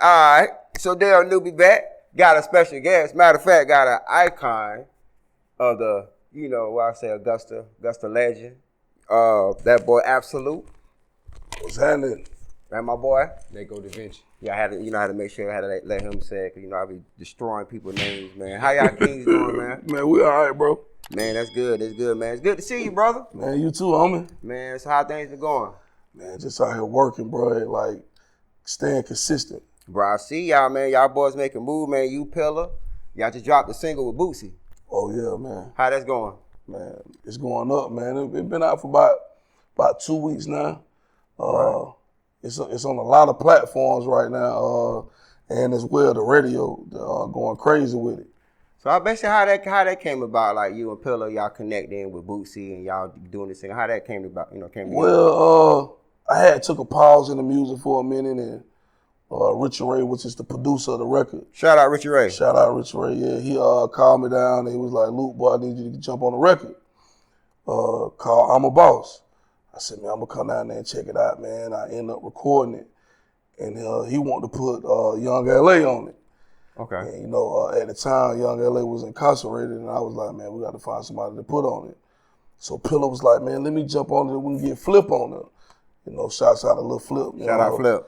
All right. So there, NewbieVet got a special guest. Matter of fact, got an icon of the, what I say, Augusta legend. That boy Absolute. What's happening? Right, my boy. They go Da Vinci. Yeah, I had to, I had to make sure I had to let him say it, cause I be destroying people's names, man. How y'all kings doing, man? Man, we all right, bro. Man, that's good. That's good, man. It's good to see you, brother. Man, you too, homie. Man, so how things been going? Man, just out here working, bro. Like, staying consistent. Bro, I see y'all, man. Y'all boys making move, man. You Pilla. Y'all just dropped a single with Boosie. Oh, yeah, man. How that's going? Man, it's going up, man. It's been out for about 2 weeks now. Right. It's on a lot of platforms right now, and as well the radio going crazy with it. So I bet you how that came about, like you and Pilla, y'all connecting with Boosie and y'all doing this thing. How that came about, Well, I had took a pause in the music for a minute, and Richard Ray, which is the producer of the record. Shout out Richard Ray. Shout out Richard Ray. Yeah, he called me down and he was like, "Luke, boy, I need you to jump on the record. Called I'm a Boss." I said, "Man, I'm gonna come down there and check it out, man." I ended up recording it, and he wanted to put Young LA on it. Okay. And, at the time, Young LA was incarcerated, and I was like, "Man, we got to find somebody to put on it." So Pilla was like, "Man, let me jump on it. We can get Flip on it." Shouts out to Lil Flip. Shout out Flip.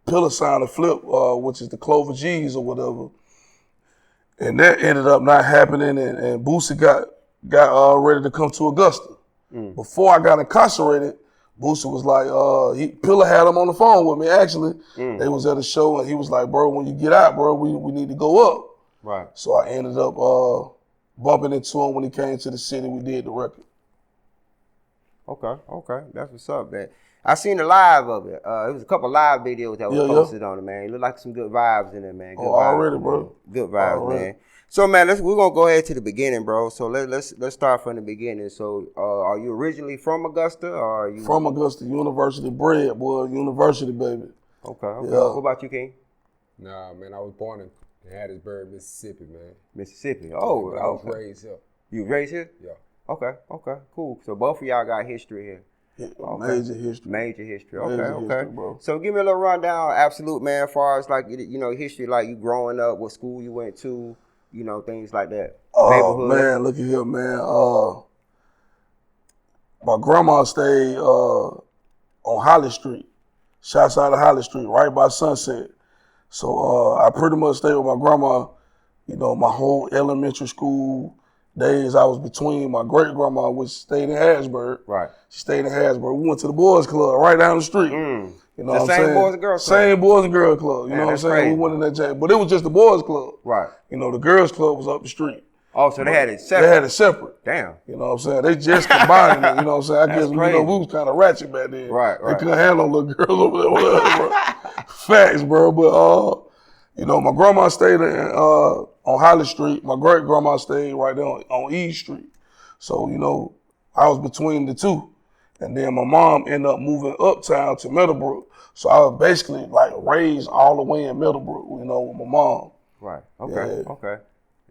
Pilla signed a Flip, which is the Clover G's or whatever, and that ended up not happening. And Boosie got ready to come to Augusta. Before I got incarcerated, Boosie was like, Pilla had him on the phone with me, actually. They was at a show, and he was like, "Bro, when you get out, bro, we need to go up." Right. So I ended up bumping into him when he came to the city. We did the record. Okay. That's what's up, man. I seen the live of it. It was a couple live videos that was posted on it, man. It looked like some good vibes in there, man. Good vibes, already, bro. Man. Good vibes, man. So, man, we're gonna go ahead to the beginning, bro. So let's start from the beginning. So, are you originally from Augusta, or are you from Augusta? University bred, boy. University, baby. Okay. Yeah. What about you, King? Nah, man, I was born in Hattiesburg, Mississippi, man. Mississippi. Oh, I was raised here. You raised here? Yeah. Okay, cool. So both of y'all got history here. Yeah, major history. Major history. Major history, bro. So give me a little rundown, Absolute, man, as far as like history, like you growing up, what school you went to, things like that. Oh man, look at here, man. My grandma stayed on Holly Street. Shouts out to Holly Street, right by Sunset. So I pretty much stayed with my grandma, my whole elementary school days. I was between my great grandma, which stayed in Hattiesburg. Right. She stayed in Hattiesburg. We went to the boys club right down the street. You know the what I'm same saying? Boys and Girls Club. Same Boys and Girls Club. You know what I'm saying? Crazy. We went in that jail. But it was just the boys club. Right. The girls club was up the street. Oh, so they had it separate. They had it separate. Damn. You know what I'm saying? They just combined it. You know what I'm saying? I guess crazy. we was kind of ratchet back then. Right. They couldn't handle little girls over there with us, bro. Facts, bro. But my grandma stayed on Holly Street. My great grandma stayed right there on East Street. So, I was between the two. And then my mom ended up moving uptown to Meadowbrook. So I was basically like raised all the way in Meadowbrook, with my mom. Right. Okay.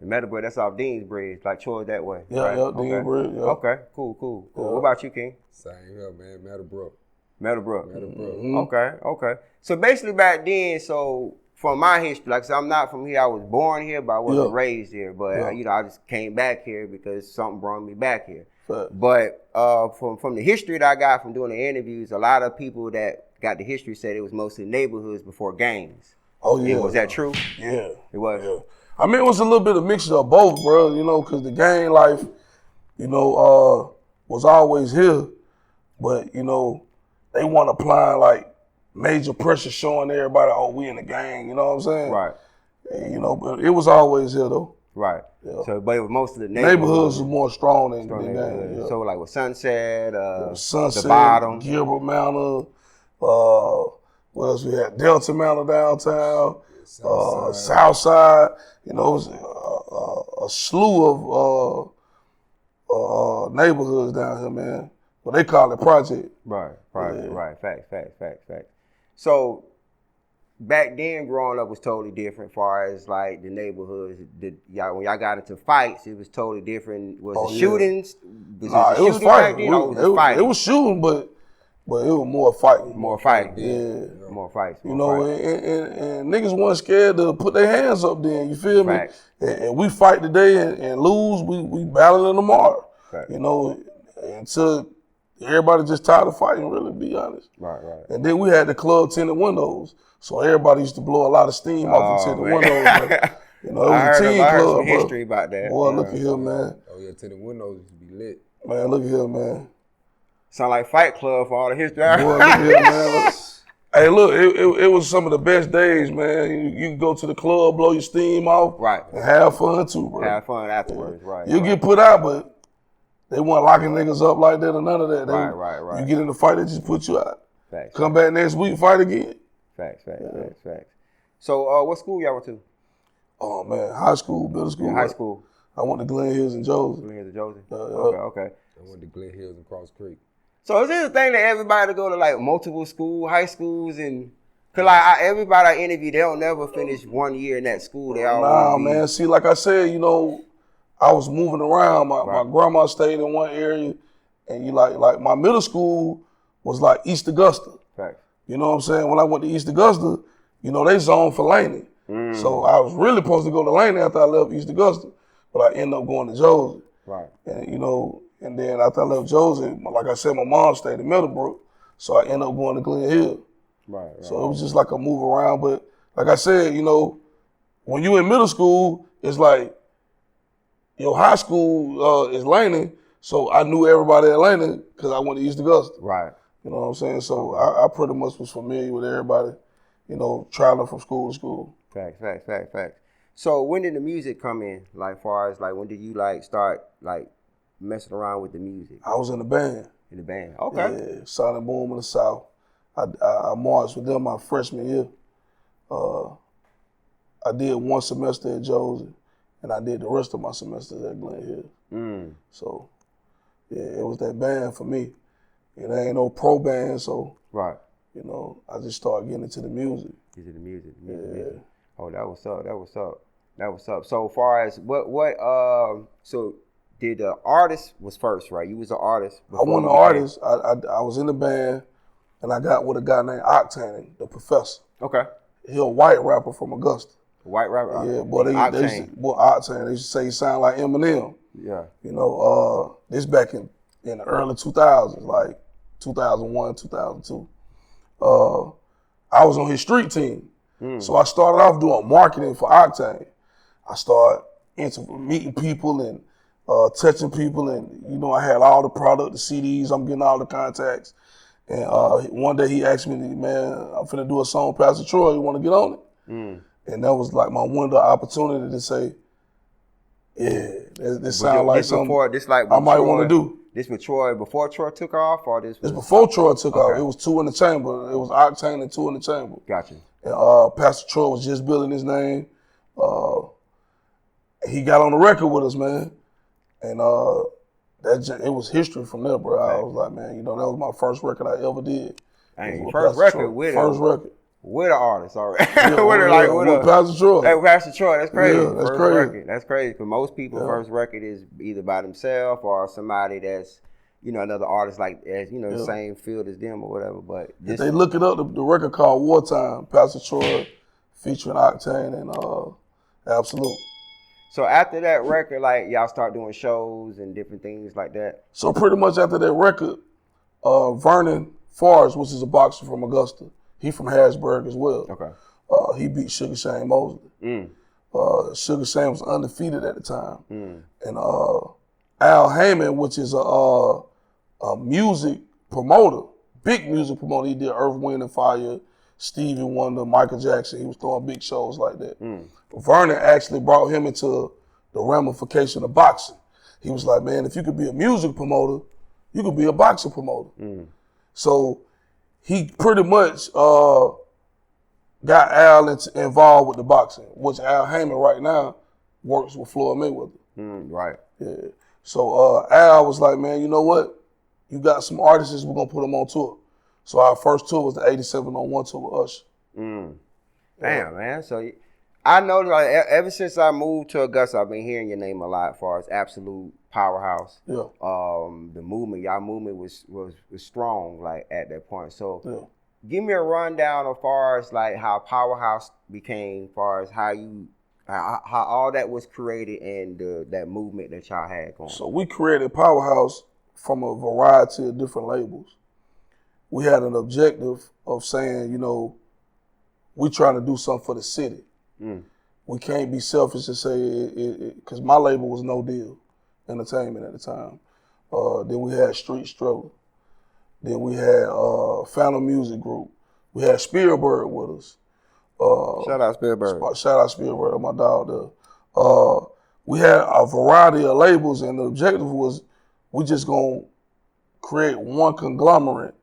And Meadowbrook, that's off Dean's Bridge, like towards that way. Yeah, right? Dean's Bridge, yeah. Okay, cool. Yeah. What about you, King? Same here, man. Meadowbrook. Okay. So basically back then, so from my history, like I said, I'm not from here. I was born here, but I wasn't raised here. But, I just came back here because something brought me back here. But from the history that I got from doing the interviews, a lot of people that got the history said it was mostly neighborhoods before gangs. Oh, yeah. Was that true? Yeah. It was? Yeah. I mean, it was a little bit of mixture of both, bro, because the gang life, was always here. But, they weren't applying, like, major pressure showing everybody, oh, we in the gang, you know what I'm saying? Right. And, but it was always here, though. Right. Yeah. So, but it was most of the neighborhoods was more strong than gang. Yeah. So, like with Sunset, Sunset, the Bottom, Gilbert Manor, what else we had? Delta Manor downtown, Southside. It was a slew of neighborhoods down here, man. But they call it project. Right. Facts. So back then, growing up was totally different. As far as like the neighborhoods, when y'all got into fights, it was totally different. Was it shootings? It was fighting. It was fighting. It was shooting, but but it was more fighting. More fighting. Yeah. More fights. You know, and niggas weren't scared to put their hands up then, you feel me? And we fight today and lose, we battling tomorrow. You know, until everybody just tired of fighting, really, to be honest. Right. And then we had the club tinted windows, so everybody used to blow a lot of steam off the tinted windows. But, you know, it was a team club, some history about that. Boy, look at here, man. Oh yeah, tinted windows used to be lit. Man, look at here, man. Sound like Fight Club for all the history. Boy, look at here, man. Look. Hey, look, it was some of the best days, man. You can go to the club, blow your steam off, and have fun too, bro. Have fun afterwards, right. You get put out, but they weren't locking niggas up like that or none of that. Right. You get in the fight, they just put you out. Facts. Come back next week, fight again. Facts. So, what school y'all went to? Oh, man, high school, middle school. High school. I went to Glen Hills and Josie. Okay. I went to Glen Hills and Cross Creek. So is it a thing that everybody go to like multiple high schools, and cause like everybody I interview, they don't never finish 1 year in that school. They always man. See, like I said, you know, I was moving around. My grandma stayed in one area, and you like my middle school was like East Augusta. Right. You know what I'm saying? When I went to East Augusta, you know, they zoned for Laney. So I was really supposed to go to Laney after I left East Augusta, but I ended up going to Josie. Right. And you know. And then after I left Josie, like I said, my mom stayed in Middlebrook, so I ended up going to Glen Hill. Right. So it was just like a move around. But like I said, you know, when you in middle school, it's like your high school is Laney, so I knew everybody at Laney because I went to East Augusta. Right. You know what I'm saying? So I pretty much was familiar with everybody, you know, traveling from school to school. Facts. So when did the music come in? Like far as like when did you like start like messing around with the music? I was in the band. Okay. Yeah, Sonic Boom in the South. I marched with them my freshman year. I did one semester at Josie, and I did the rest of my semesters at Glen Hill. So, yeah, it was that band for me. It ain't no pro band, so you know, I just started getting into the music. Music. Oh, that was up. So far as so did the artist was first, right? You was an artist. I wasn't an artist. I was in the band, and I got with a guy named Octane, the Professor. Okay. He a white rapper from Augusta. White rapper? Yeah, boy, Octane. They used to say he sound like Eminem. Yeah. You know, this back in the early 2000s, like 2001, 2002. I was on his street team. So I started off doing marketing for Octane. I started meeting people and touching people, and you know, I had all the product, the CDs, I'm getting all the contacts. And one day he asked me, man, I'm finna do a song with Pastor Troy, you wanna get on it? And that was like my window opportunity to say, yeah, this sounds like something I might want to do. This with Troy, before Troy took off, or this was... It's before Troy took off. It was Two in the Chamber. It was Octane and Two in the Chamber. Gotcha. And Pastor Troy was just building his name. He got on the record with us, man. And it was history from there, bro. I was like, man, you know, that was my first record I ever did. First record with an artist, all right. with Pastor Troy. Hey, Pastor Troy, that's crazy. Yeah, that's first crazy. Record. That's crazy, because most people first record is either by themselves or somebody that's, you know, another artist like, as you know, the same field as them or whatever. But if they look it up, the record called Wartime, Pastor Troy featuring Octane and Absolute. So after that record, like, y'all start doing shows and different things like that? So pretty much after that record, Vernon Forrest, which is a boxer from Augusta, he from Harrisburg as well. Okay. He beat Sugar Shane Mosley. Sugar Shane was undefeated at the time. And Al Heyman, which is a music promoter, big music promoter, he did Earth, Wind and Fire, Stevie Wonder, Michael Jackson. He was throwing big shows like that. Vernon actually brought him into the ramification of boxing. He was like, man, if you could be a music promoter, you could be a boxing promoter. So he pretty much got Al involved with the boxing, which Al Heyman right now works with Floyd Mayweather. Right. Yeah. So Al was like, man, you know what? You got some artists, we're going to put them on tour. So our first tour was the 87 on 1 tour with Usher. Damn, man. So I know, like, ever since I moved to Augusta, I've been hearing your name a lot as far as absolute powerhouse. Yeah. The movement, y'all movement was strong, like, at that point. So give me a rundown as far as, like, how Powerhouse became, as far as how all that was created and that movement that y'all had going. So we created Powerhouse from a variety of different labels. We had an objective of saying, you know, we trying to do something for the city. We can't be selfish and say, because my label was No Deal Entertainment at the time. Then we had Street Struggle. Then we had Phantom Music Group. We had Spielberg with us. Shout out Spielberg. Shout out Spielberg, my dog there. We had a variety of labels, and the objective was we just gonna create one conglomerate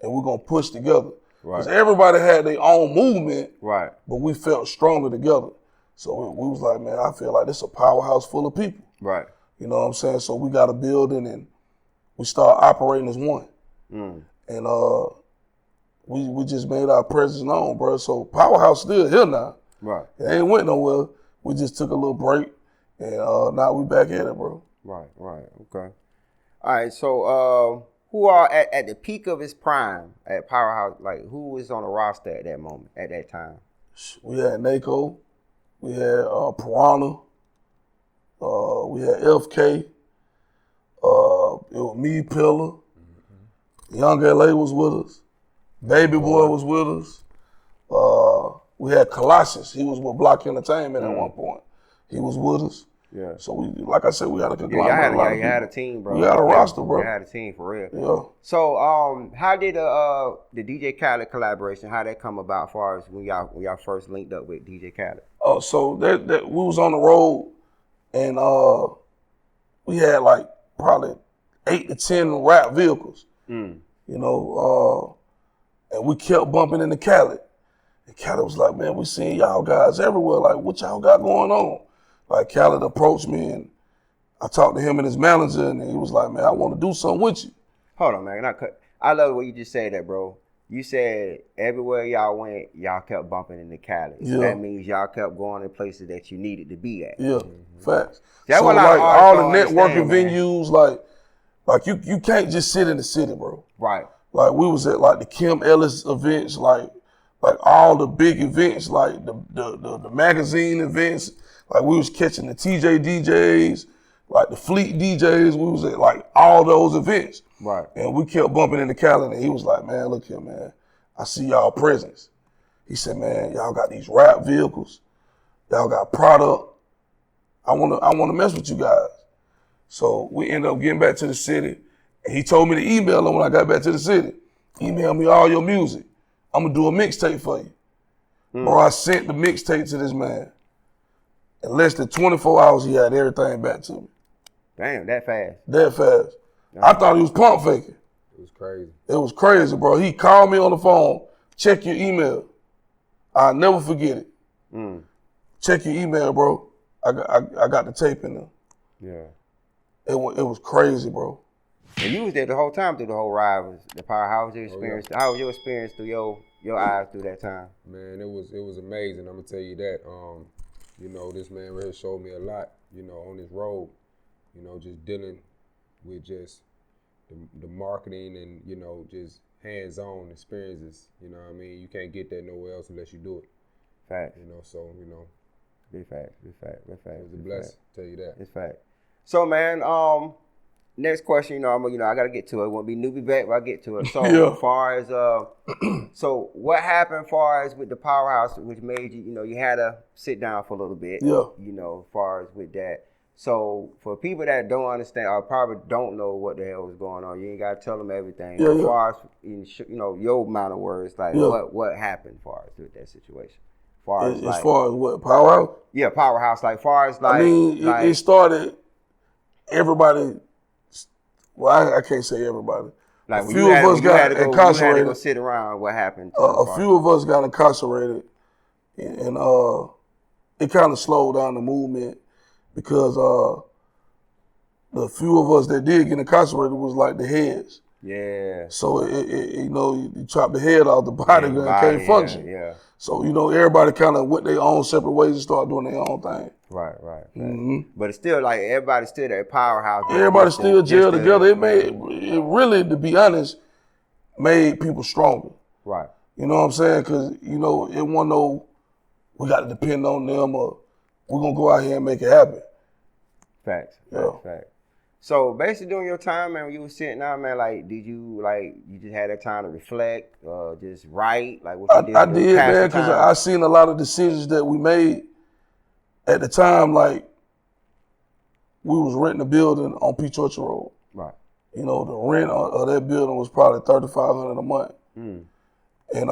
and we're gonna push together. Because everybody had their own movement, but we felt stronger together. So we was like, man, I feel like this is a powerhouse full of people. You know what I'm saying? So we got a building and we started operating as one. And we just made our presence known, bro. So Powerhouse still here now. It ain't went nowhere. We just took a little break and now we back at it, bro. Okay. All right, so who are at the peak of his prime at Powerhouse? Like, who was on the roster at that moment, at that time? We had Nako, we had Piranha, we had FK, it was me, Pilla, Young LA was with us, Baby Boy was with us, we had Colossus, he was with Block Entertainment at one point, he was with us. So we, like I said, we had a conglomerate. You had a team, bro. We had a roster, bro. You had a team for real. So how did the DJ Khaled collaboration, how that come about as far as when y'all first linked up with DJ Khaled? So that we was on the road and we had like probably 8 to 10 rap vehicles. You know, and we kept bumping into Khaled. And Khaled was like, man, we seeing y'all guys everywhere. Like, what y'all got going on? Like, Khaled approached me and I talked to him and his manager and he was like, man, I want to do something with you. Hold on, man. I love the way you just said that, bro. You said everywhere y'all went, y'all kept bumping into Khaled. So that means y'all kept going to places that you needed to be at. Facts. That's so what like all the networking man. venues, like you can't just sit in the city, bro. Like we was at like the Kim Ellis events, like all the big events, like the magazine events. Like we was catching the TJ DJs, like the Fleet DJs. We was at like all those events. And we kept bumping into Khaled and he was like, man, look here, man. I see y'all presence. He said, man, y'all got these rap vehicles. Y'all got product. I wanna mess with you guys. So we ended up getting back to the city. And he told me to email him when I got back to the city. Email me all your music. I'm gonna do a mixtape for you. Bro, I sent the mixtape to this man. In less than 24 hours, he had everything back to me. Damn, that fast. That fast. I thought he was pump faking. It was crazy. It was crazy, bro. He called me on the phone, check your email. I'll never forget it. Check your email, bro. I got the tape in there. It was crazy, bro. And you was there the whole time through the whole ride. The Power. How was your experience? How was your experience through your eyes through that time? Man, it was amazing. I'm gonna tell you that. You know, this man really showed me a lot, you know, on this road, you know, just dealing with just the marketing and, you know, just hands-on experiences, you know what I mean? You can't get that nowhere else unless you do it. Fact. You know, so, you know. Big fact. It was a blessing, tell you that. It's fact. So, man, next question, I got to get to it. It won't be NewbieVet, but I'll get to it. So, as far as, so what happened as far as with the Powerhouse, which made you, you had to sit down for a little bit, as far as with that. So, for people that don't understand or probably don't know what the hell was going on, you ain't got to tell them everything. As far as, your amount of words, like what happened as far as with that situation? As far as what, Powerhouse? Yeah, Powerhouse, like far as like. I mean, it started, everybody. Well, I can't say everybody. Like a few of us got incarcerated. You had to go sit around. What happened? A few of us got incarcerated, and it kind of slowed down the movement because the few of us that did get incarcerated was like the heads. Yeah. So you chop the head off, the body can't function. So, you know, everybody kind of went their own separate ways and started doing their own thing. Right. But it's still like everybody's still at PowerHouse. Everybody still gel together. It really, to be honest, made people stronger. Right. You know what I'm saying? Because, you know, it wasn't no, we got to depend on them or we're going to go out here and make it happen. Facts. Yeah. Facts. So basically during your time, man, when you was sitting down, man, like, did you, like, you just had that time to reflect, just write? Like, what you did? I did, man, because I seen a lot of decisions that we made at the time, like, we was renting a building on Peach Orchard Road. Right. You know, the rent of that building was probably $3,500 a month. And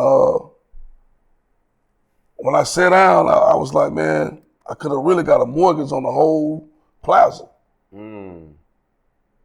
when I sat down, I was like, man, I could have really got a mortgage on the whole plaza.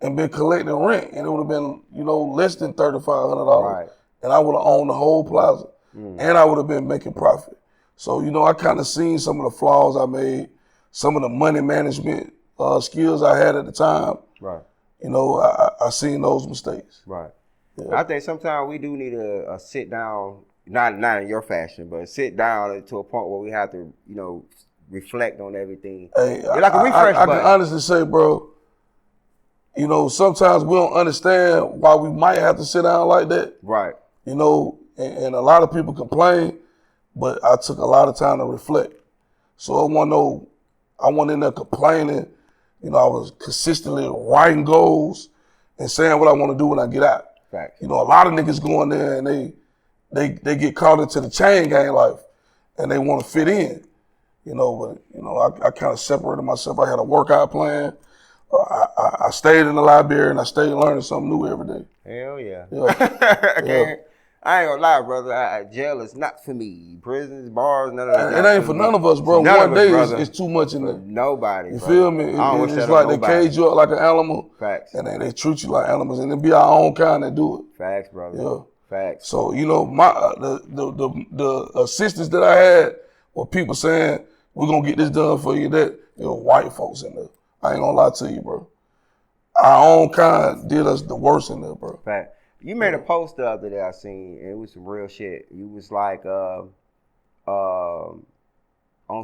And been collecting rent, and it would have been, you know, less than $3,500. Right. And I would have owned the whole plaza. And I would have been making profit. So, you know, I kind of seen some of the flaws I made, some of the money management skills I had at the time. Right. You know, I seen those mistakes. Right. Yeah. I think sometimes we do need a sit down, not in your fashion, but sit down to a point where we have to, you know, reflect on everything. Hey, like a refresh I can honestly say, bro, you know, sometimes we don't understand why we might have to sit down like that. Right. You know, and a lot of people complain, but I took a lot of time to reflect. So I wasn't in there complaining. You know, I was consistently writing goals and saying what I want to do when I get out. Right. You know, a lot of niggas go in there and they get caught into the chain gang life and they want to fit in. You know, but, you know, I kind of separated myself. I had a workout plan. I stayed in the library and I stayed learning something new every day. Hell yeah. Yeah. I ain't gonna lie, brother. Jail is not for me. Prisons, bars, none of that. It ain't for none of us, bro. One day is too much in there. Nobody. You feel me? It's like they cage you up like an animal. Facts. And they treat you like animals, and it be our own kind that do it. Facts, brother. Yeah. Facts. So, you know, the assistance that I had were people saying, we're gonna get this done for you, that there were white folks in there. I ain't gonna lie to you, bro. Our own kind did us the worst in there, bro. Fact. You made a post the other day I seen, and it was some real shit. You was like, on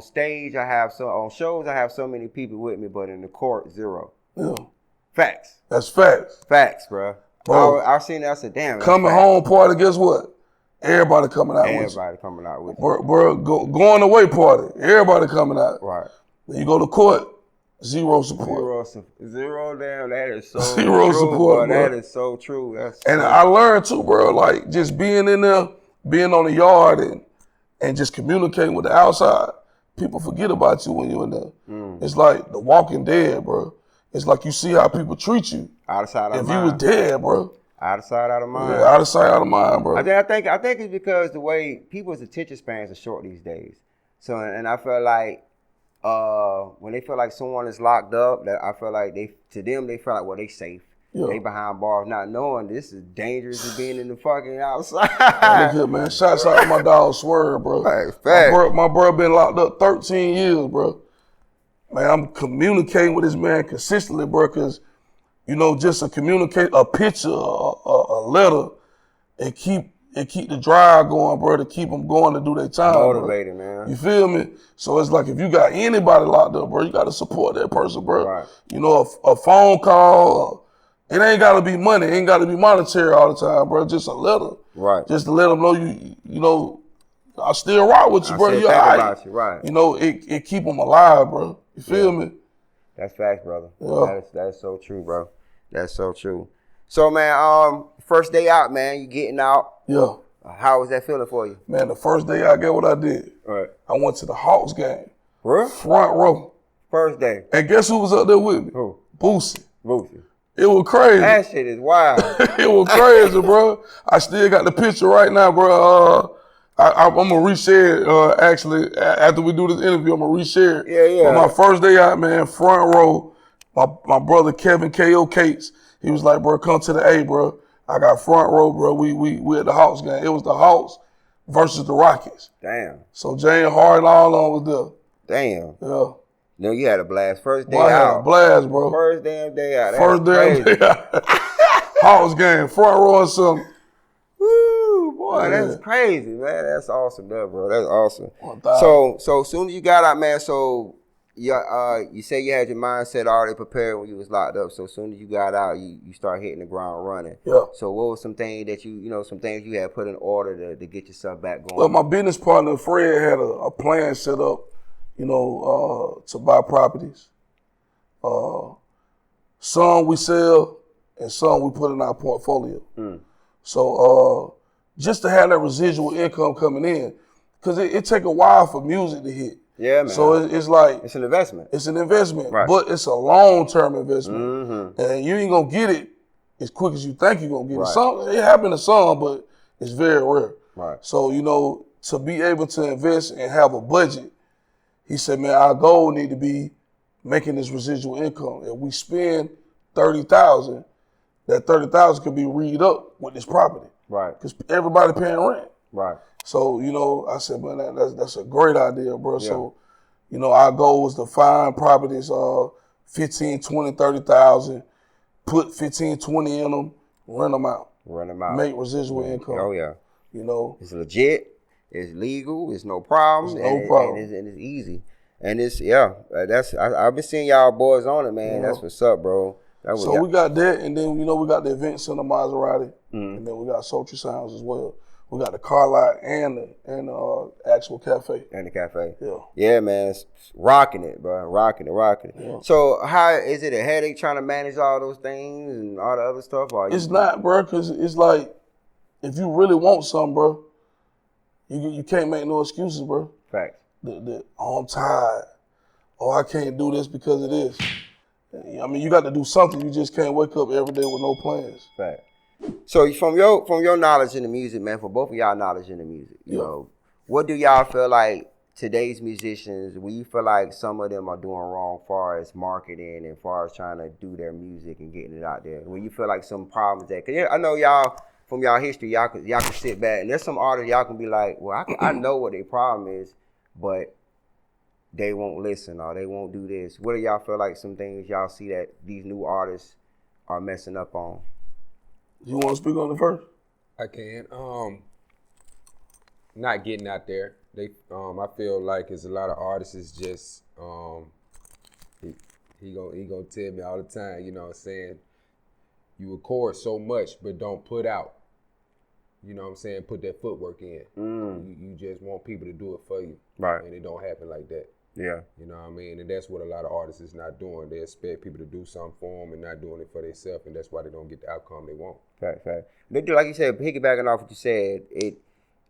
stage on shows I have so many people with me, but in the court, 0. Yeah. Facts. That's facts. Facts, bro. I seen that, I said, damn. Coming home party, guess what? Everybody coming out with you. Everybody coming out with you. Bro, going away party, everybody coming out. Right. Then you go to court, 0 support. Zero damn, that is so 0 true, support, bro. That is so true. And I learned too, bro, like just being in there, being on the yard and just communicating with the outside, people forget about you when you're in there. It's like The Walking Dead, bro. It's like you see how people treat you. Out of sight, out of mind. If you was dead, bro. Out of sight, out of mind. Yeah, out of sight, out of mind, bro. I think it's because the way people's attention spans are short these days. So, and I feel like when they feel like someone is locked up, that I feel like they feel like, well, they safe. Yeah. They behind bars, not knowing this is dangerous as being in the fucking outside. Look here, man. Shots out to my dog Swerve, bro. My bro been locked up 13 years, bro. Man, I'm communicating with this man consistently, bro, because, you know, just a picture, a letter, and keep the drive going, bro, to keep them going to do their time. Motivated, bro. Man. You feel me? So it's like if you got anybody locked up, bro, you got to support that person, bro. Right. You know, a phone call, it ain't got to be money. It ain't got to be monetary all the time, bro. Just a letter. Right. Just to let them know you know, I still rock with you, bro. You all right. About you, right. You know, it keep them alive, bro. You feel me? That's facts, brother. Yeah. That's so true, bro. That's so true. So, man, first day out, man, you getting out. Yeah. How was that feeling for you? Man, the first day out, get what I did. Right. I went to the Hawks game. Really? Front row. First day. And guess who was up there with me? Who? Boosie. Boosie. It was crazy. That shit is wild. It was crazy, bro. I still got the picture right now, bro. I'm going to reshare it, actually. After we do this interview, I'm going to reshare it. Yeah. But my first day out, man, front row, my brother Kevin K.O. Cates, he was like, bro, come to the A, bro. I got front row, bro. We at the Hawks game. It was the Hawks versus the Rockets. Damn. So Jane Hart and all of them was there. Damn. Yeah. No, you had a blast. First day out. I had a blast, bro. First damn day out. First damn day out. Hawks game, front row or something. Woo, boy. Boy, that's crazy, man. That's awesome, bro. That's awesome. 1,000. So as soon as you got out, man, so you say you had your mindset already prepared when you was locked up. So as soon as you got out, you start hitting the ground running. Yeah. So what was some things that some things you had put in order to get yourself back going? Well, my business partner, Fred, had a plan set up, to buy properties. Some we sell and some we put in our portfolio. So just to have that residual income coming in, because it take a while for music to hit. Yeah, man. So it's like... It's an investment. It's an investment, right. But it's a long-term investment. And you ain't going to get it as quick as you think you're going to get it. It happened to some, but it's very rare. Right. So, to be able to invest and have a budget, he said, man, our goal need to be making this residual income. If we spend $30,000, that $30,000 could be read up with this property. Right. Because everybody paying rent. Right. So, I said, man, that's a great idea, bro. Yeah. So, our goal was to find properties, 15, 20, 30,000, put 15, 20 in them, rent them out. Make residual income. Oh, yeah. It's legit. It's legal. It's no problem. And it's easy. And it's, I've been seeing y'all boys on it, man. That's what's up, bro. We got that, and then, we got the event center Maserati, and then we got Sultry Sounds as well. We got the car lot and the actual cafe. And the cafe. Yeah. Yeah, man. It's rocking it, bro. Rocking it. Yeah. So how is it a headache trying to manage all those things and all the other stuff? It's not, bro, because it's like, if you really want something, bro, you can't make no excuses, bro. Facts. I'm tired. I can't do this because of this. I mean, you got to do something. You just can't wake up every day with no plans. Facts. So from your knowledge in the music, man, for both of y'all knowledge in the music, you know, what do y'all feel like today's musicians, will you feel like some of them are doing wrong as far as marketing and as far as trying to do their music and getting it out there? Will you feel like some problems that, because I know y'all, from y'all history, y'all can sit back and there's some artists y'all can be like, well, I know what their problem is, but they won't listen or they won't do this. What do y'all feel like some things y'all see that these new artists are messing up on? You want to speak on it first? I can. Not getting out there. I feel like it's a lot of artists is just he gonna tell me all the time, saying you record so much but don't put out. Put that footwork in. You just want people to do it for you. Right. And it don't happen like that. Yeah. You know what I mean? And that's what a lot of artists is not doing. They expect people to do something for them and not doing it for themselves, and that's why they don't get the outcome they want. Fact. They do, like you said, piggybacking off what you said,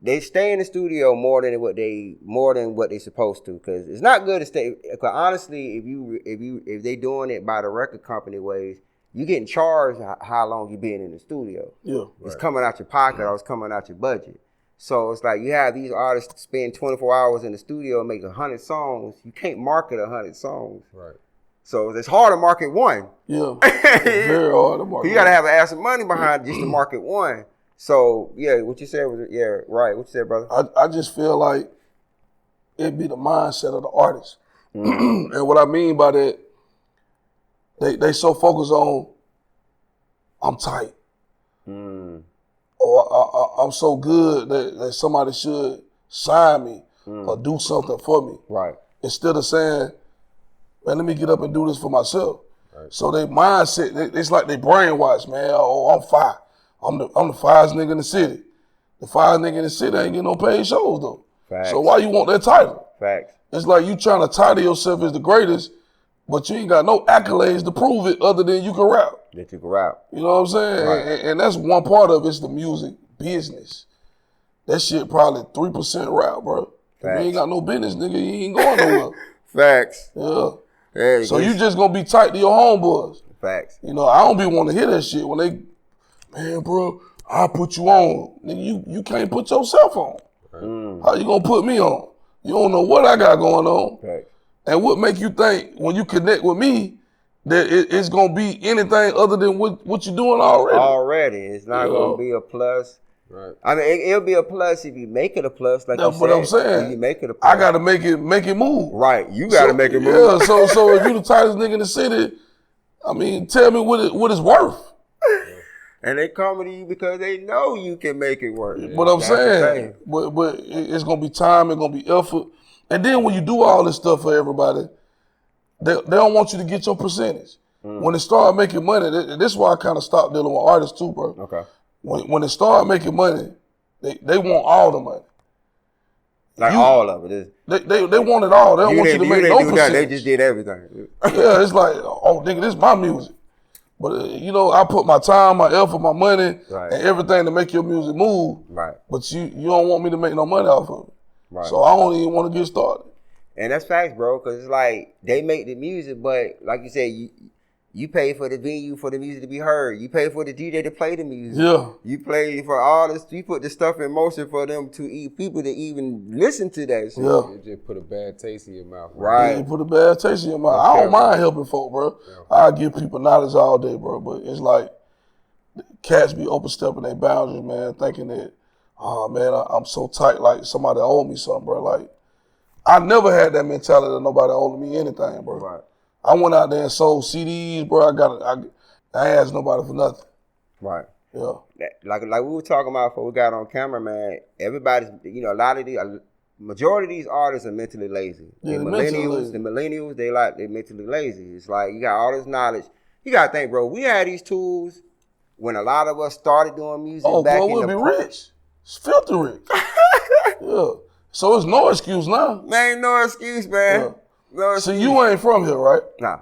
they stay in the studio more than what they supposed to, because it's not good to stay. Because honestly, if they doing it by the record company ways, you getting charged how long you been in the studio. Yeah, it's coming out your pocket or it's coming out your budget. So it's like you have these artists spend 24 hours in the studio and make 100 songs. You can't market 100 songs. Right. So it's hard to market one. Yeah. It's very hard to market. You got to have an ass of money behind just to market one. So, yeah, what you said was, right. What you said, brother? I just feel like it'd be the mindset of the artist. And what I mean by that, they so focused on, I'm tight. Or I'm so good that somebody should sign me or do something for me. Right. Instead of saying, man, let me get up and do this for myself. Right. So their mindset, it's like they brainwashed, man. I'm fire. I'm the fireest nigga in the city. The fireest nigga in the city ain't getting no paid shows though. Facts. So why you want that title? Facts. It's like you trying to title yourself as the greatest, but you ain't got no accolades to prove it other than you can rap. That you can rap. You know what I'm saying? Right. And that's one part of it's the music business. That shit probably 3% rap, bro. If you ain't got no business, nigga, you ain't going nowhere. Facts. Yeah. So you just gonna be tight to your homeboys. Facts. I don't be wanting to hear that shit when they, man, bro, I'll put you on. Nigga, you can't put yourself on. How you gonna put me on? You don't know what I got going on. Facts. And what make you think when you connect with me that it's gonna be anything other than what you're doing already? It's not gonna be a plus. Right. I mean, it'll be a plus if you make it a plus, like that's you what said. I'm saying. If you make it a plus. I gotta make it move. Right. You gotta make it move. Yeah. So if you the tightest nigga in the city, I mean, tell me what it's worth. And they coming to you because they know you can make it work. But I'm saying, but it's gonna be time, it's gonna be effort. And then when you do all this stuff for everybody, they don't want you to get your percentage. When they start making money, this is why I kind of stopped dealing with artists too, bro. Okay. When they start making money, they want all the money. Like all of it. They want it all. They don't want you to make no percentage. They just did everything. Yeah, it's like, oh, nigga, this is my music. But, you know, I put my time, my effort, my money, and everything to make your music move. Right. But you don't want me to make no money off of it. Right. So I don't even want to get started. And that's facts, bro, because it's like they make the music, but like you said, you pay for the venue for the music to be heard. You pay for the DJ to play the music. Yeah. You play for all this. You put the stuff in motion for them people to even listen to that shit. Yeah. It just put a bad taste in your mouth. Right. Yeah, you put a bad taste in your mouth. I don't mind helping folk, bro. Yeah. I give people knowledge all day, bro. But it's like cats be overstepping their boundaries, man, thinking that, oh, man, I'm so tight, like somebody owe me something, bro. Like, I never had that mentality that nobody owed me anything, bro. Right. I went out there and sold CDs, bro. I asked nobody for nothing. Right. Yeah. Like we were talking about before we got on camera, man. Everybody's, you know, majority of these artists are mentally lazy. Yeah, the millennials, they're mentally lazy. It's like you got all this knowledge. You gotta think, bro. We had these tools when a lot of us started doing music. Oh, back bro, in we'll the be rich. It's filthy rich. Yeah. So it's no excuse now. Man, ain't no excuse, man. Yeah. No excuse. So you ain't from here, right? Nah.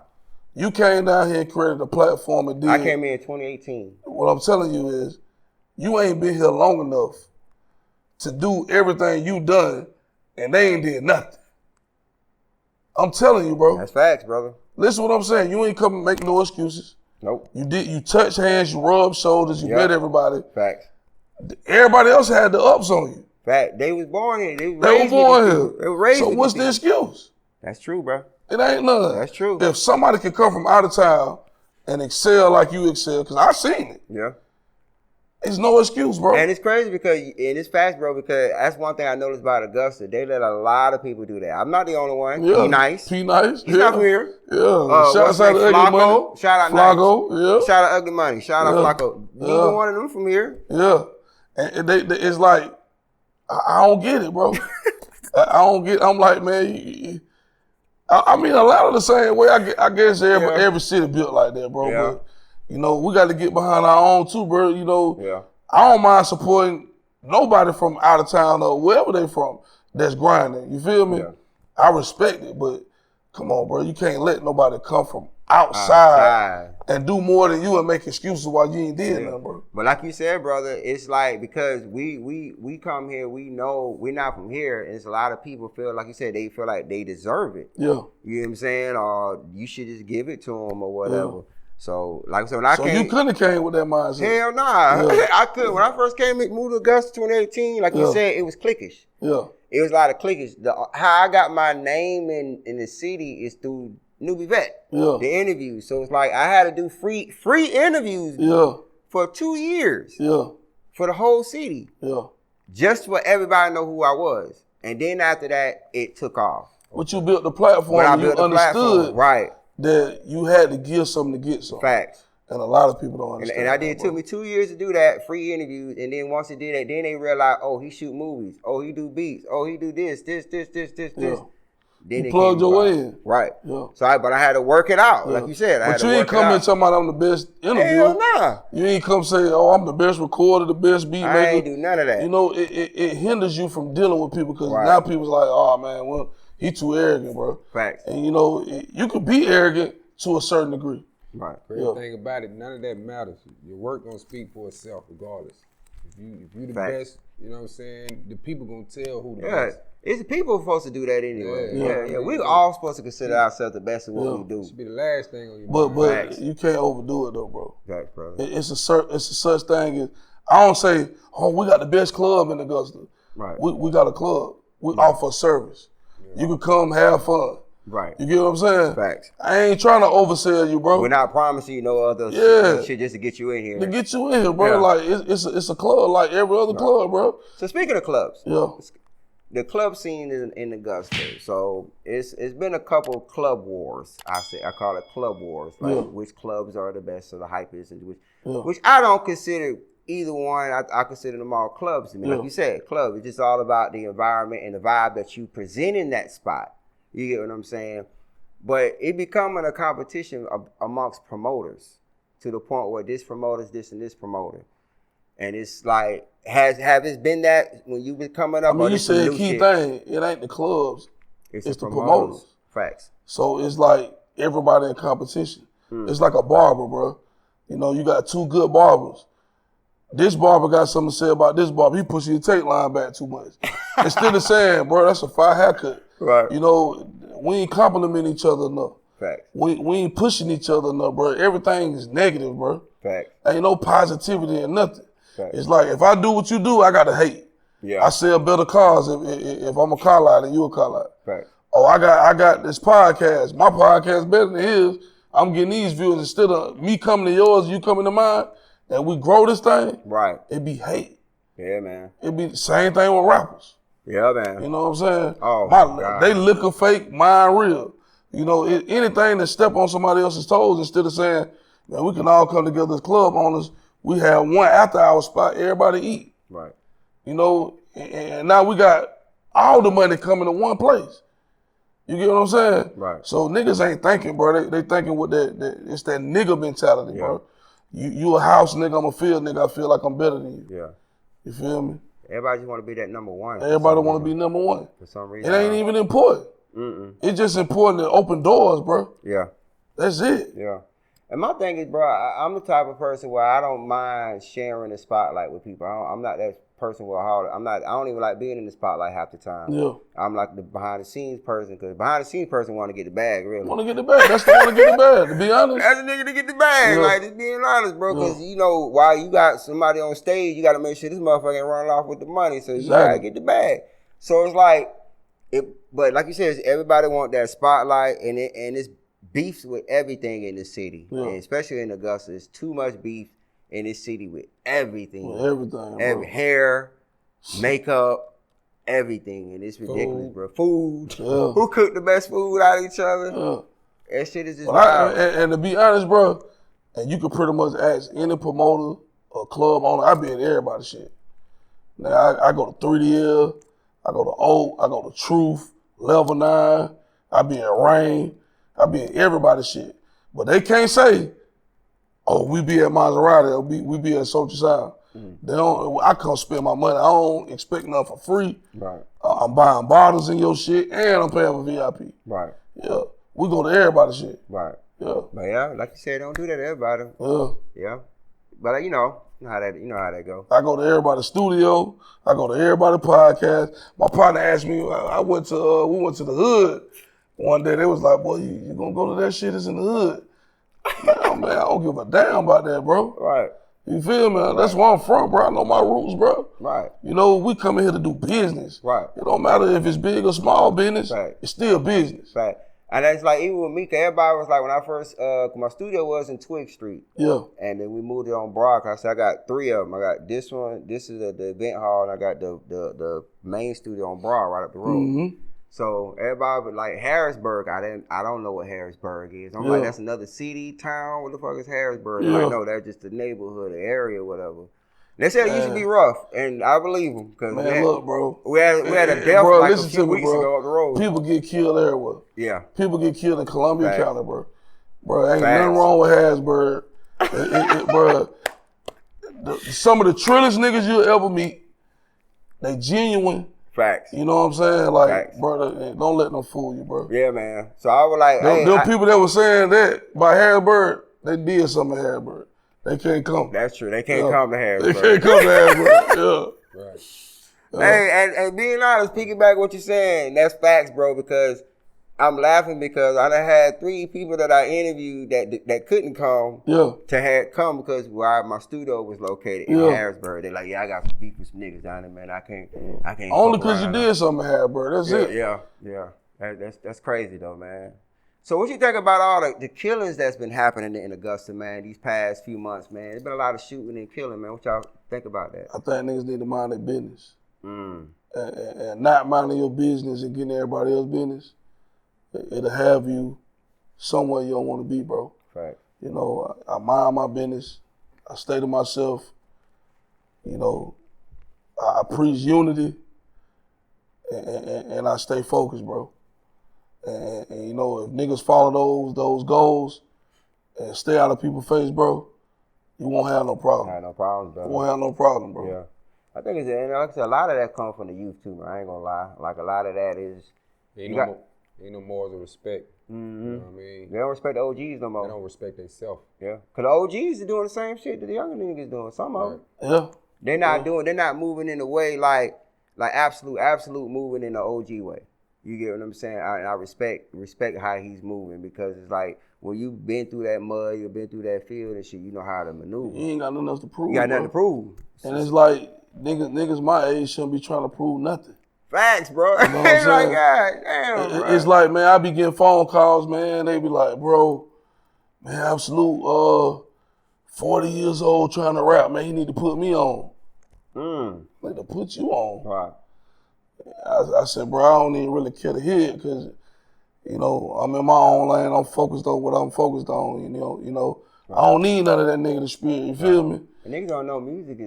You came down here and created a platform and did. I came here in 2018. What I'm telling you is, you ain't been here long enough to do everything you done, and they ain't did nothing. I'm telling you, bro. That's facts, brother. Listen what I'm saying. You ain't come and make no excuses. Nope. You touch hands, you rub shoulders, you met everybody. Facts. Everybody else had the ups on you. Fact. They was born here. They were born here. They were raised. So what's the excuse? That's true, bro. It ain't none. That's true. If somebody can come from out of town and excel like you excel, because I seen it. Yeah. It's no excuse, bro. And it's crazy because, and it's fast, bro, because that's one thing I noticed about Augusta. They let a lot of people do that. I'm not the only one. Yeah. P-Nice. P-Nice. He's not from here. Yeah. Shout out to Ugly Money. Shout out Flacco. Nice. Yeah. Shout out Ugly Money. Shout out Flacco. Neither one of them from here. Yeah. And it's like, I don't get it, bro. I don't get. I'm like, man. I mean, a lot of the same way. I guess every city built like that, bro. Yeah. But you know, we got to get behind our own too, bro. You know, yeah. I don't mind supporting nobody from out of town or wherever they from that's grinding. You feel me? Yeah. I respect it, but come on, bro. You can't let nobody come from outside and do more than you and make excuses why you ain't did nothing, bro. But like you said, brother, it's like because we come here, we know we're not from here, and it's a lot of people feel like you said they feel like they deserve it. Yeah. You know what I'm saying? Or you should just give it to them or whatever. Yeah. So like I said, when I came, you couldn't have came with that mindset. Hell nah. Yeah. I could. When I first moved to Augusta 2018, like you said, it was cliquish. Yeah. It was a lot of cliquish. How I got my name in the city is through NewbieVet, the interviews. So it's like I had to do free interviews for 2 years for the whole city. Yeah. Just for everybody to know who I was. And then after that, it took off. But you built the platform and you understood that you had to give something to get something. Facts. And a lot of people don't understand. And I did. It took me 2 years to do that, free interviews. And then once it did that, then they realized, oh, he shoot movies. Oh, he do beats. Oh, he do this. Then you plugged your way in. Right. Yeah. So but I had to work it out, like you said. But you ain't come in talking about I'm the best interviewer. Hell nah. You ain't come say, oh, I'm the best recorder, the best beat maker. I ain't do none of that. You know, it hinders you from dealing with people because now people's like, oh, man, well, he too arrogant, bro. Facts. And, you know, you could be arrogant to a certain degree. Right. Great thing about it, none of that matters. Your work gonna speak for itself regardless. If you the best, you know what I'm saying, the people gonna tell who the best. It's people supposed to do that anyway. Yeah. We all supposed to consider ourselves the best at what we do. It should be the last thing on your mind. But you can't overdo it though, bro. Facts, brother. It's a such thing as, I don't say, oh, we got the best club in Augusta. Right. We got a club. We offer a service. Yeah. You can come have fun. Right. You get what I'm saying? Facts. I ain't trying to oversell you, bro. We're not promising you no other shit just to get you in here. To get you in here, bro. Yeah. Like, it's a club like every other club, bro. So speaking of clubs. Yeah. The club scene in Augusta. So it's been a couple club wars. I call it club wars. Like which clubs are the best or the hypest. And which I don't consider either one. I consider them all clubs to me. Like you said, club. It's just all about the environment and the vibe that you present in that spot. You get what I'm saying? But it becoming a competition amongst promoters to the point where this promoter's this and this promoter. And it's like, have it been that when you been coming up? I mean, you said key thing. It ain't the clubs. It's the promoters. Facts. So it's like everybody in competition. It's like a barber, bro. You know, you got two good barbers. This barber got something to say about this barber. He pushing your tape line back too much. Instead of saying, bro, that's a fire haircut. Right. You know, we ain't complimenting each other enough. Facts. We ain't pushing each other enough, bro. Everything is negative, bro. Facts. Ain't no positivity in nothing. Facts. It's like, if I do what you do, I got to hate. Yeah. I sell better cars if I'm a car lot and you a car lot. Facts. Oh, I got this podcast. My podcast better than his. I'm getting these views instead of me coming to yours, you coming to mine, and we grow this thing. Right. It be hate. Yeah, man. It be the same thing with rappers. Yeah, man. You know what I'm saying? Oh, God. They liquor fake, mine real. You know, anything that step on somebody else's toes, instead of saying, man, we can all come together as club owners, we have one after hour spot, everybody eat. Right. You know, and now we got all the money coming to one place. You get what I'm saying? Right. So niggas ain't thinking, bro. They thinking with it's that nigga mentality, bro. You a house nigga, I'm a field nigga. I feel like I'm better than you. Yeah. You feel me? Everybody just want to be that number one. Everybody want to be number one. For some reason. It ain't even important. It's just important to open doors, bro. Yeah. That's it. Yeah. And my thing is, bro, I'm the type of person where I don't mind sharing the spotlight with people. I'm not that person with I don't even like being in the spotlight half the time. Yeah. I'm like the behind the scenes person, because behind the scenes person want to get the bag, really. Want to get the bag. That's the one to get the bag, to be honest. That's the nigga to get the bag, like, just being honest, bro. Because, you know, while you got somebody on stage, you got to make sure this motherfucker ain't running off with the money, so you got to get the bag. So it's like, but like you said, everybody want that spotlight, and it's beefs with everything in the city, and especially in Augusta. There's too much beef in this city with everything. With everything, hair, makeup, everything, and it's ridiculous, bro. Food. Who cooked the best food out of each other? That shit is just wild. And to be honest, bro, and you can pretty much ask any promoter or club owner, I be in everybody's shit. Now, I go to 3DL, I go to Oak, I go to Truth, Level 9, I be in Rain, I be in everybody's shit. But they can't say, oh, we be at Maserati, or we be at Social Sound. They don't. I come spend my money. I don't expect nothing for free. Right. I'm buying bottles in your shit, and I'm paying for VIP. Right. Yeah. We go to everybody's shit. Right. Yeah. But yeah, like you said, don't do that to everybody. Yeah. But you know how that go. I go to everybody's studio. I go to everybody's podcast. My partner asked me. We went to the hood one day. They was like, "Boy, you gonna go to that shit? It's in the hood." Man, I don't give a damn about that, bro. Right. You feel me? Right. That's where I'm from, bro. I know my roots, bro. Right. You know, we come in here to do business. Right. It don't matter if it's big or small business. Right. It's still business. Right. And that's like, even with me, 'cause everybody was like, when I first, my studio was in Twig Street. Yeah. And then we moved it on Broad. I said, I got 3 of them. I got this one. This is the event hall, and I got the main studio on Broad right up the road. Mm-hmm. So everybody was like, Harrisburg. I don't know what Harrisburg is. I'm like, that's another city, town. What the fuck is Harrisburg? Yeah. Like, no, that's just the neighborhood, the area, whatever. They said it used to be rough, and I believe them. Look, bro. We had a death bro, like a few weeks ago up the road. People get killed everywhere. Yeah. People get killed in Columbia County, bro. Bro, ain't nothing wrong with Harrisburg. Bro, some of the trillest niggas you'll ever meet, they genuine. Facts. You know what I'm saying? Like, Facts. brother, don't let them fool you, bro. Yeah, man. So I was like, them people that were saying that by Harrisburg, they did something in Harrisburg. They can't come. That's true. They can't come to Harrisburg. They can't come to Harrisburg. Yeah. Right. Hey, and being honest, piggyback what you're saying, that's facts, bro, because I'm laughing because I done had 3 people that I interviewed that couldn't come to come because where my studio was located in Harrisburg. They're like, I got some beef with some niggas down there, man. I can't. Only because you did something in Harrisburg. That's it. Yeah. That's crazy though, man. So what you think about all the killings that's been happening in Augusta, man, these past few months, man? There's been a lot of shooting and killing, man. What y'all think about that? I think niggas need to mind their business. And not minding your business and getting everybody else's business, it'll have you somewhere you don't want to be, bro. Right. You know, I mind my business. I stay to myself. You know, I preach unity, and I stay focused, bro. And you know, if niggas follow those goals and stay out of people's face, bro, you won't have no problem. Have no problems, bro. You won't have no problem, bro. Yeah. I think it's, and like I said, a lot of that comes from the youth too, man. I ain't gonna lie. Like a lot of that is Ain't no morals of respect. Mm-hmm. You know what I mean? They don't respect the OGs no more. They don't respect themselves. Yeah. Cause the OGs are doing the same shit that the younger niggas doing. Some of them. Yeah. They're not moving in the way like absolute moving in the OG way. You get what I'm saying? I respect how he's moving because it's like when you've been through that mud, you've been through that field and shit, you know how to maneuver. You ain't got nothing else to prove. You got nothing to prove. And it's like niggas my age shouldn't be trying to prove nothing. Facts, bro. You know what I'm It's like, saying? God damn, bro. It's like, man, I be getting phone calls, man. They be like, bro, man, Absolute 40 years old trying to rap, man. You need to put me on. Like to put you on. Right. I said, bro, I don't even really care to hear it because, you know, I'm in my own lane. I'm focused on what I'm focused on. You know, right. I don't need none of that negative spirit. You feel me? And niggas don't know music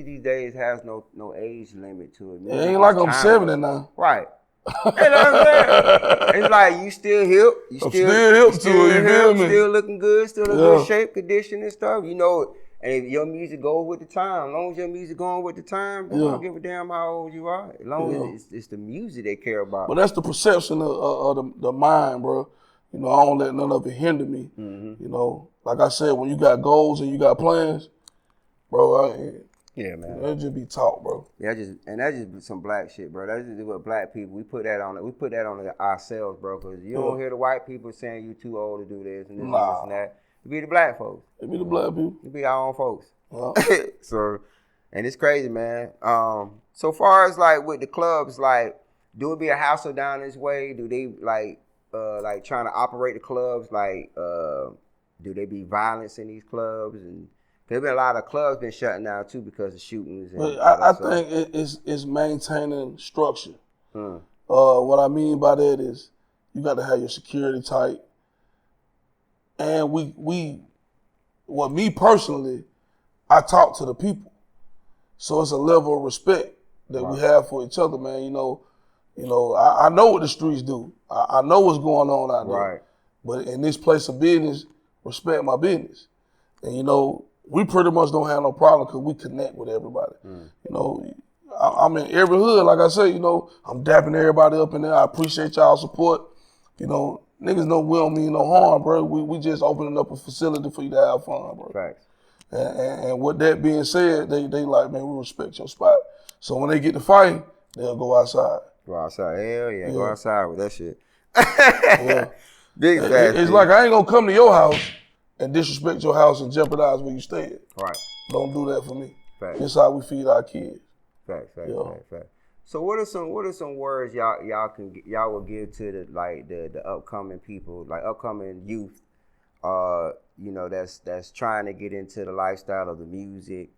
these days has no age limit to it. It ain't like I'm 70 now. Right. You know what I'm saying? It's like you still hip. I'm still hip to it, you feel me? Still looking good, still in good shape, condition and stuff. You know, and if your music goes with the time, as long as your music going with the time, they don't give a damn how old you are. As long as it's the music they care about. But that's the perception of the mind, bro. You know, I don't let none of it hinder me. Mm-hmm. You know, like I said, when you got goals and you got plans, bro, yeah, man. That just be talk, bro. Yeah, that's just some black shit, bro. That's just what black people, we put that on ourselves, bro, because you don't hear the white people saying you too old to do this and this and this and that. It be the black folks. It be the black people. It be our own folks. So, and it's crazy, man. So far as like with the clubs, like, do it be a hassle down this way? Do they like trying to operate the clubs? Like, do they be violence in these clubs? And there's been a lot of clubs been shutting down too because of shootings. And I think it's maintaining structure. What I mean by that is you got to have your security tight. And me personally, I talk to the people. So it's a level of respect that we have for each other, man. You know, I know what the streets do. I know what's going on out there. Right. But in this place of business, respect my business. And, you know, we pretty much don't have no problem because we connect with everybody. You know, I'm in every hood, like I say, you know, I'm dapping everybody up in there. I appreciate y'all support. You know, niggas know we don't mean no harm, bro. We just opening up a facility for you to have fun, bro. Facts. And with that being said, they like, man, we respect your spot. So when they get to fighting, they'll go outside. Go outside. Hell yeah, go outside with that shit. Big fast. It's like I ain't gonna come to your house and disrespect your house and jeopardize where you stay at. Right. Don't do that for me. Facts. This is how we feed our kids. Facts. So what are some words y'all will give to the upcoming people, like upcoming youth, you know, that's trying to get into the lifestyle of the music,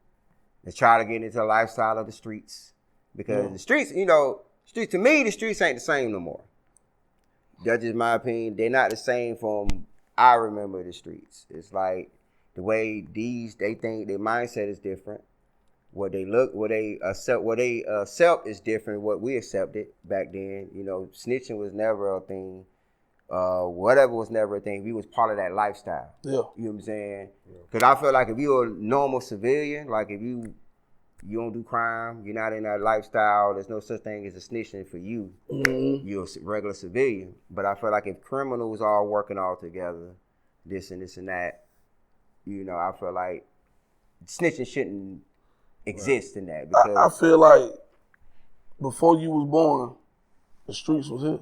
that's trying to get into the lifestyle of the streets, because the streets, you know, to me the streets ain't the same no more. That's just my opinion. They're not the same from I remember the streets. It's like the way they think their mindset is different. What they accept is different. What we accepted back then, you know, snitching was never a thing. Whatever was never a thing. We was part of that lifestyle. Yeah. You know what I'm saying? Because I feel like if you're a normal civilian, like if you don't do crime, you're not in that lifestyle, there's no such thing as a snitching for you. You're a regular civilian. But I feel like if criminals are working all together, this and that, you know, I feel like snitching shouldn't exist in that. Because I feel like before you was born, the streets was here.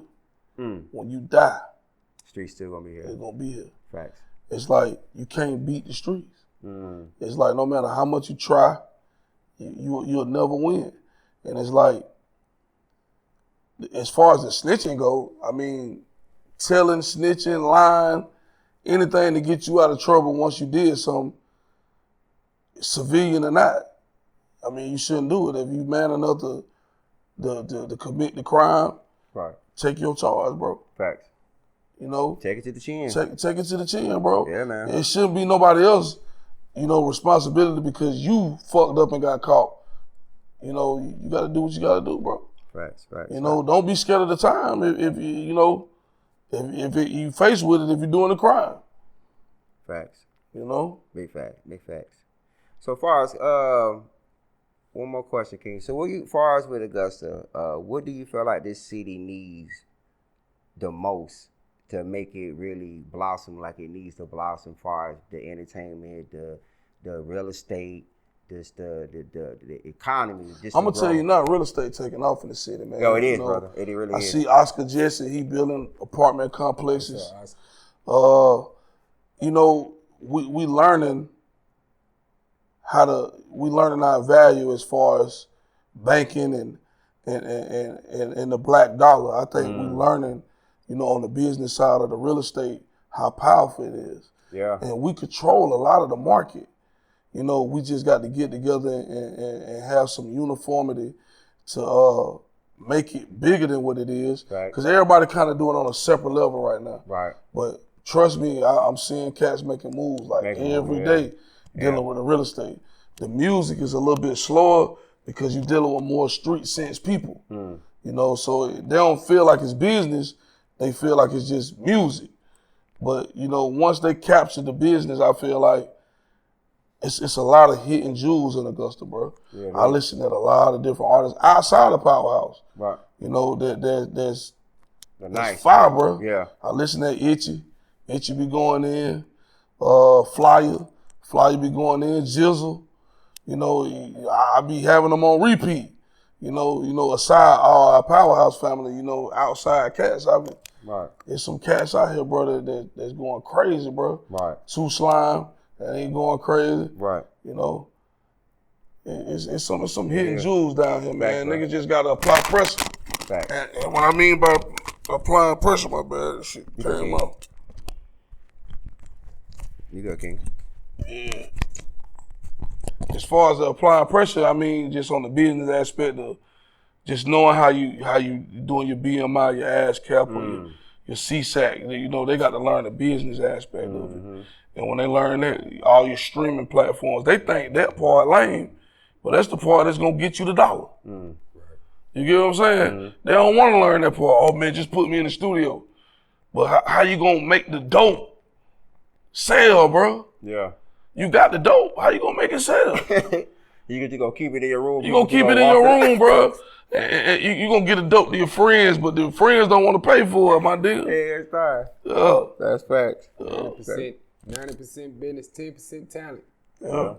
When you die, streets still gonna be here. It's gonna be here. Facts. It's like you can't beat the streets. It's like no matter how much you try, you'll never win. And it's like, as far as the snitching go, I mean, telling, snitching, lying, anything to get you out of trouble once you did something, civilian or not. I mean, you shouldn't do it. If you man enough to commit the crime, right, take your charge, bro. Facts. You know? Take it to the chin. Take it to the chin, bro. Yeah, man. It shouldn't be nobody else responsibility because you fucked up and got caught. You got to do what you got to do, bro. Facts. Don't be scared of the time if you faced with it if you're doing a crime. Facts. Big facts. So far as one more question, King. So far as with Augusta, what do you feel like this city needs the most to make it really blossom like it needs to blossom? Far as the entertainment, the real estate, just the economy. I'm gonna tell you now, real estate taking off in the city, man. Yo, it is, brother. It really is. I see Oscar Jesse. He building apartment complexes. We learning our value as far as banking and the black dollar. I think we learning, on the business side of the real estate, how powerful it is. Yeah. And we control a lot of the market. We just got to get together and have some uniformity to make it bigger than what it is. Because everybody kind of doing it on a separate level right now. Right. But trust me, I'm seeing cats making moves every day dealing with the real estate. The music is a little bit slower because you're dealing with more street sense people. So they don't feel like it's business. They feel like it's just music. But, once they capture the business, I feel like it's a lot of hidden jewels in Augusta, bro. Yeah, I listen to a lot of different artists outside of PowerHouse. Right. There's nice fire, bro. Yeah. I listen to Itchy. Itchy be going in. Flyer be going in. Jizzle. I be having them on repeat. Aside our PowerHouse family, outside cats. There's some cats out here, bro, that's going crazy, bro. Right. Too Slime, that ain't going crazy. Right. It's some hidden jewels down here, man. Right. Niggas just gotta apply pressure. Right. And what I mean by applying pressure, my bad, shit came out. You good, King? Yeah. As far as applying pressure, I mean just on the business aspect of just knowing how you doing your BMI, your ASCAP, or your CSAC. They got to learn the business aspect of it. And when they learn that, all your streaming platforms, they think that part lame, but that's the part that's gonna get you the dollar. You get what I'm saying? They don't want to learn that part. Oh man, just put me in the studio. But how you gonna make the dope sell, bro? Yeah. You got the dope. How you gonna make it sell? You gonna keep it in your room. You gonna keep it in your room, bro. And you gonna get a dope to your friends, but the friends don't want to pay for it, my deal. Yeah, it's fine. Yeah. That's facts. 90% business, 10% talent. Yeah.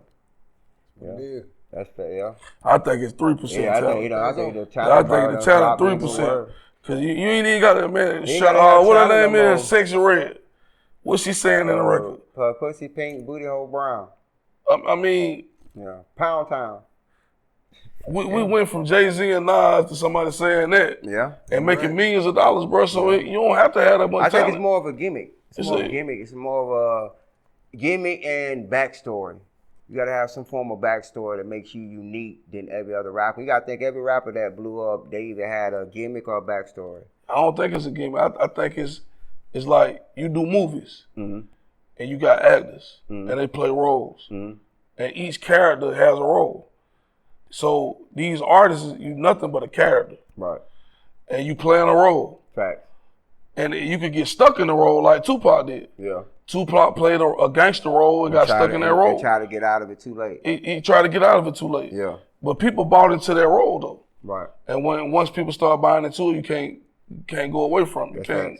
That's fair, yeah. I think it's 3% talent. I think the talent. I think the talent 3%. Cause you ain't even got to, man. What her name is? Sexy Red. What's she saying in the record? Pussy pink, booty hole brown. I mean, Pound Town. We went from Jay-Z and Nas to somebody saying that. Yeah. And making millions of dollars, bro. So you don't have to have that much talent. I think it's more of a gimmick. It's more of a gimmick. It's more of a gimmick and backstory. You gotta have some form of backstory that makes you unique than every other rapper. You gotta think every rapper that blew up, they either had a gimmick or a backstory. I don't think it's a gimmick. I think it's like you do movies and you got actors and they play roles. And each character has a role. So these artists, you nothing but a character. Right. And you playing a role. Fact. And you could get stuck in the role like Tupac did. Yeah. Tupac played a gangster role and got stuck in that role. He tried to get out of it too late. He tried to get out of it too late. Yeah. But people bought into that role though. Right. And once people start buying into it, you can't go away from it. You can't.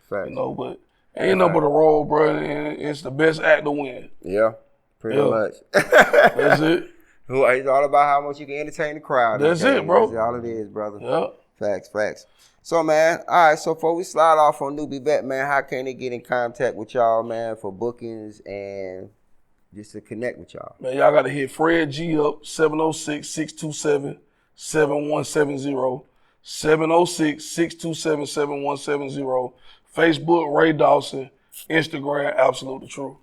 Facts. But ain't nothing but a role, bro. And it's the best act to win. Yeah. Pretty much. That's it. It's all about how much you can entertain the crowd. That's it, bro. That's all it is, brother. Yeah. Facts. So, man, all right, so before we slide off on NewbieVet, man, how can they get in contact with y'all, man, for bookings and just to connect with y'all? Man, y'all got to hit Fred G up, 706-627-7170, 706-627-7170, Facebook, Ray Dawson, Instagram, Absolute the Truth.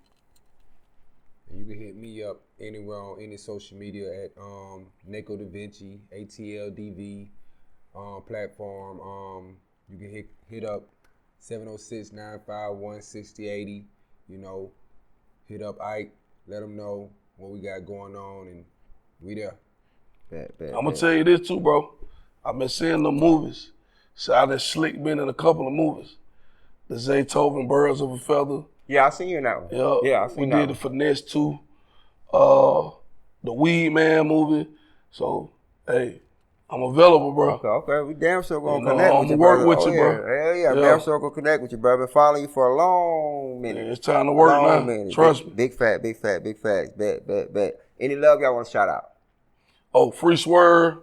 You can hit me up anywhere on any social media at Neko Da Vinci, ATLDV platform. You can hit up 706-951-6080. Hit up Ike let them know what we got going on, and we there. I'm gonna tell you this too, bro. I've been seeing the movies. So I done slick been in a couple of movies. The Zaytoven Birds of a Feather. Yeah, I seen you in that one. Yeah, I seen that. We did the Finesse too. The Weed Man movie. So, hey, I'm available, bro. Okay. We damn sure gonna connect with you, brother. I'm gonna work with you, bro. Yeah. Damn sure gonna connect with you, brother. Been following you for a long minute. Yeah, it's time to work now. Minute. Trust me. Big facts. Bet. Any love y'all want to shout out? Oh, Free Swerve.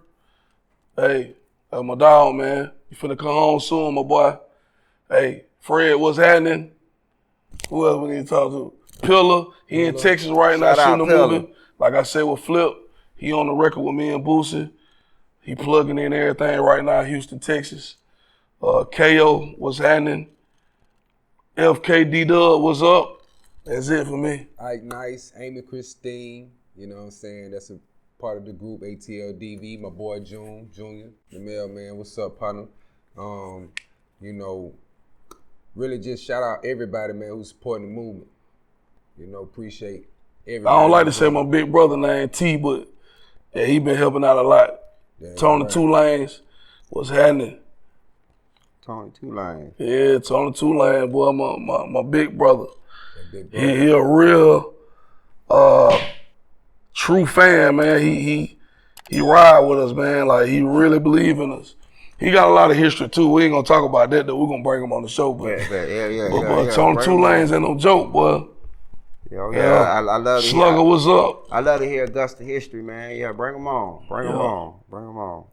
Hey, that's my dog, man. You finna come home soon, my boy. Hey, Fred, what's happening? Who else we need to talk to? Pilla. He in Texas right now shooting a movie. Like I said with Flip, he on the record with me and Boosie. He plugging in everything right now, Houston, Texas. KO, what's happening? FKD Dub, what's up? That's it for me. Ike Nice, Amy Christine, you know what I'm saying? That's a part of the group, ATLDV, my boy June, Junior, the mailman. What's up, partner? You know, really just shout out everybody, man, who's supporting the movement. You know, appreciate everybody. I don't like to say my big brother name T, but yeah, he been helping out a lot. Yeah, Tony 2 Lanes, what's happening? Tony 2 Lanes. Yeah, Tony 2 Lanes, boy, my big brother. He a real true fan, man. He ride with us, man. Like, he really believe in us. He got a lot of history too. We ain't gonna talk about that though. We're gonna bring him on the show, but Tony 2 Lanes ain't no joke, boy. I love to Slugger, what's up? I love to hear Augusta history, man. Yeah, bring him on. Bring him on.